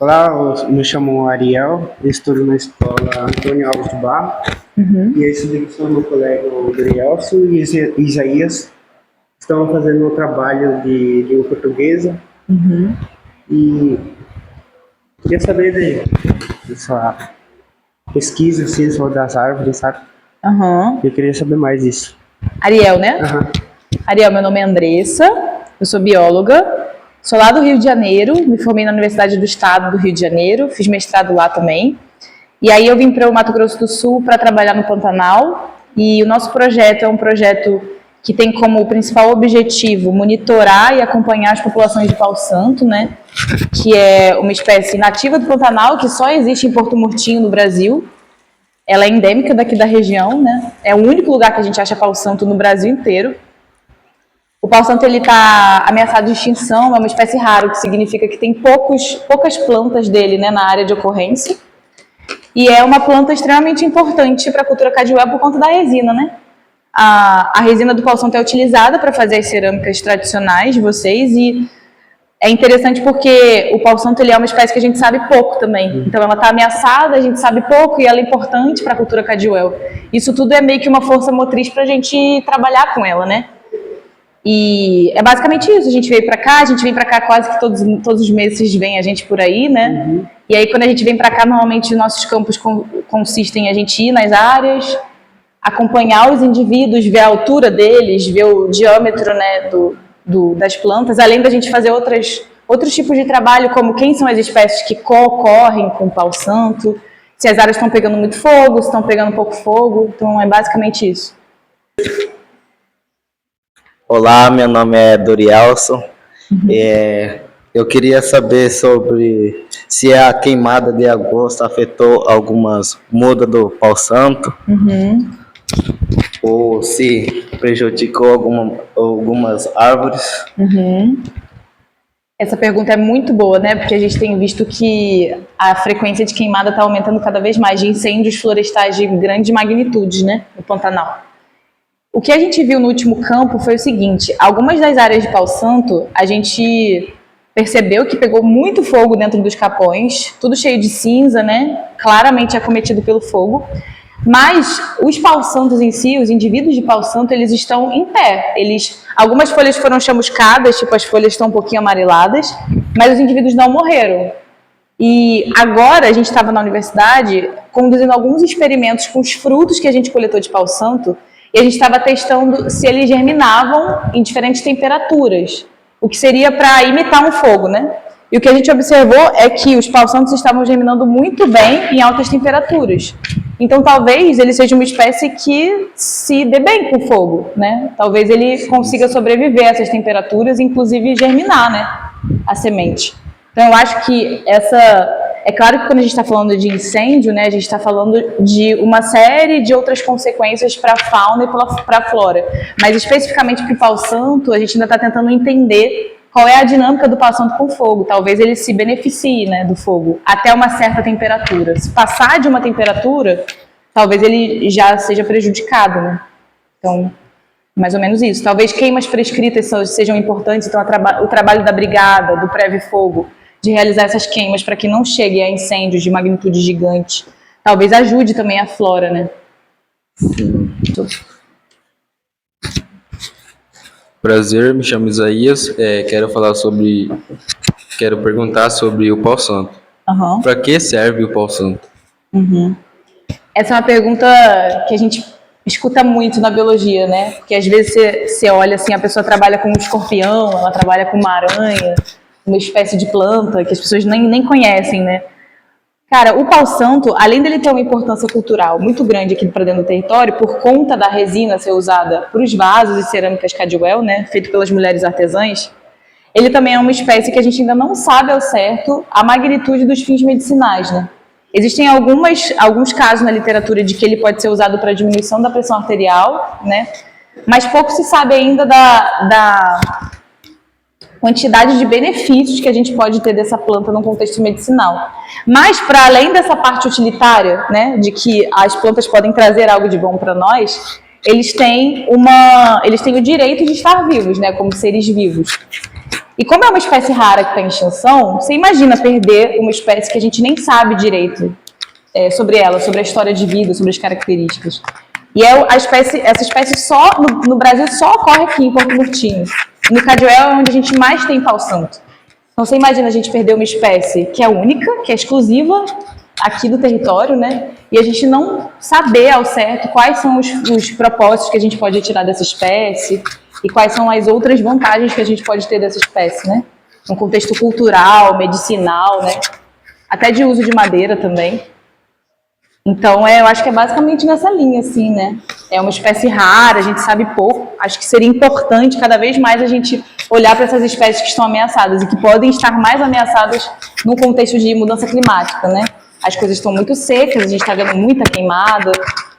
Olá, eu me chamo Ariel, eu estudo na escola Antônio Alves de Barro, e eu estudo com meu colega Dorielson e Isaías. Estão fazendo um trabalho de língua portuguesa e queria saber de sua pesquisa, assim, sobre das árvores, sabe? Aham. Eu queria saber mais disso. Ariel, né? Aham. Ariel, meu nome é Andressa, eu sou bióloga, sou lá do Rio de Janeiro, me formei na Universidade do Estado do Rio de Janeiro, fiz mestrado lá também. E aí eu vim para o Mato Grosso do Sul para trabalhar no Pantanal, e o nosso projeto é um projeto que tem como principal objetivo monitorar e acompanhar as populações de pau-santo, né? Que é uma espécie nativa do Pantanal, que só existe em Porto Murtinho, no Brasil. Ela é endêmica daqui da região, né? É o único lugar que a gente acha pau-santo no Brasil inteiro. O pau-santo está ameaçado de extinção, é uma espécie rara, o que significa que tem poucas plantas dele, né, na área de ocorrência. E é uma planta extremamente importante para a cultura Cadiuel por conta da resina, né? A resina do pau-santo é utilizada para fazer as cerâmicas tradicionais de vocês, e é interessante porque o pau-santo ele é uma espécie que a gente sabe pouco também. Então ela está ameaçada, a gente sabe pouco, e ela é importante para a cultura Cadiuel. Isso tudo é meio que uma força motriz para a gente trabalhar com ela, né? E é basicamente isso, a gente vem pra cá quase que todos os meses vem a gente por aí, né? E aí quando a gente vem pra cá, normalmente os nossos campos consistem em a gente ir nas áreas, acompanhar os indivíduos, ver a altura deles, ver o diâmetro, né, das plantas, além da gente fazer outros tipos de trabalho, como quem são as espécies que correm com o pau-santo, se as áreas estão pegando muito fogo, se estão pegando pouco fogo, então é basicamente isso. Olá, meu nome é Dorielson. Eu queria saber sobre se a queimada de agosto afetou algumas mudas do pau-santo, ou se prejudicou algumas árvores. Essa pergunta é muito boa, né? Porque a gente tem visto que a frequência de queimada está aumentando cada vez mais, de incêndios florestais de grandes magnitudes, né, no Pantanal. O que a gente viu no último campo foi o seguinte: algumas das áreas de pau-santo, a gente percebeu que pegou muito fogo dentro dos capões, tudo cheio de cinza, né? Claramente acometido pelo fogo. Mas os pau-santos em si, os indivíduos de pau-santo, eles estão em pé. Algumas folhas foram chamuscadas, tipo as folhas estão um pouquinho amareladas, mas os indivíduos não morreram. E agora a gente estava na universidade conduzindo alguns experimentos com os frutos que a gente coletou de pau-santo, e a gente estava testando se eles germinavam em diferentes temperaturas, o que seria para imitar um fogo, né? E o que a gente observou é que os pau-santos estavam germinando muito bem em altas temperaturas. Então, talvez ele seja uma espécie que se dê bem com fogo, né? Talvez ele consiga sobreviver a essas temperaturas, inclusive germinar, né, a semente. Então, eu acho que é claro que quando a gente está falando de incêndio, né, a gente está falando de uma série de outras consequências para a fauna e para a flora. Mas especificamente para o pau-santo, a gente ainda está tentando entender qual é a dinâmica do pau-santo com fogo. Talvez ele se beneficie, né, do fogo até uma certa temperatura. Se passar de uma temperatura, talvez ele já seja prejudicado, né? Então, mais ou menos isso. Talvez queimas prescritas sejam importantes, então o trabalho da brigada, do Preve-Fogo, de realizar essas queimas para que não chegue a incêndios de magnitude gigante, talvez ajude também a flora, né? Sim. Prazer, me chamo Isaías, quero perguntar sobre o pau-santo. Para que serve o pau-santo? Essa é uma pergunta que a gente escuta muito na biologia, né? Porque às vezes você olha assim, a pessoa trabalha com um escorpião, ela trabalha com uma aranha, uma espécie de planta que as pessoas nem conhecem, né? Cara, o pau-santo, além dele ter uma importância cultural muito grande aqui para dentro do território, por conta da resina ser usada para os vasos e cerâmicas Cadiuel, né, feito pelas mulheres artesãs, ele também é uma espécie que a gente ainda não sabe ao certo a magnitude dos fins medicinais, né? Existem alguns casos na literatura de que ele pode ser usado para diminuição da pressão arterial, né? Mas pouco se sabe ainda da quantidade de benefícios que a gente pode ter dessa planta num contexto medicinal. Mas, para além dessa parte utilitária, né, de que as plantas podem trazer algo de bom para nós, eles têm o direito de estar vivos, né, como seres vivos. E como é uma espécie rara que está em extinção, você imagina perder uma espécie que a gente nem sabe direito sobre ela, sobre a história de vida, sobre as características. E essa espécie só no Brasil só ocorre aqui em Porto Murtinho. No Cadioel é onde a gente mais tem pau-santo. Então você imagina a gente perder uma espécie que é única, que é exclusiva aqui do território, né? E a gente não saber ao certo quais são os propósitos que a gente pode tirar dessa espécie e quais são as outras vantagens que a gente pode ter dessa espécie, né? No contexto cultural, medicinal, né? Até de uso de madeira também. Então, eu acho que é basicamente nessa linha, assim, né? É uma espécie rara, a gente sabe pouco. Acho que seria importante cada vez mais a gente olhar para essas espécies que estão ameaçadas e que podem estar mais ameaçadas no contexto de mudança climática, né? As coisas estão muito secas, a gente está vendo muita queimada,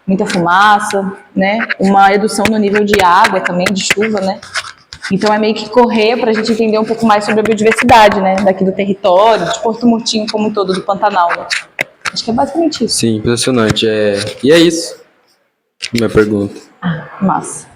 muita fumaça, né? Uma redução no nível de água também, de chuva, né? Então é meio que correr para a gente entender um pouco mais sobre a biodiversidade, né? Daqui do território, de Porto Murtinho como um todo, do Pantanal, né? Acho que é basicamente isso. Sim, impressionante. E é isso. Minha pergunta. Massa.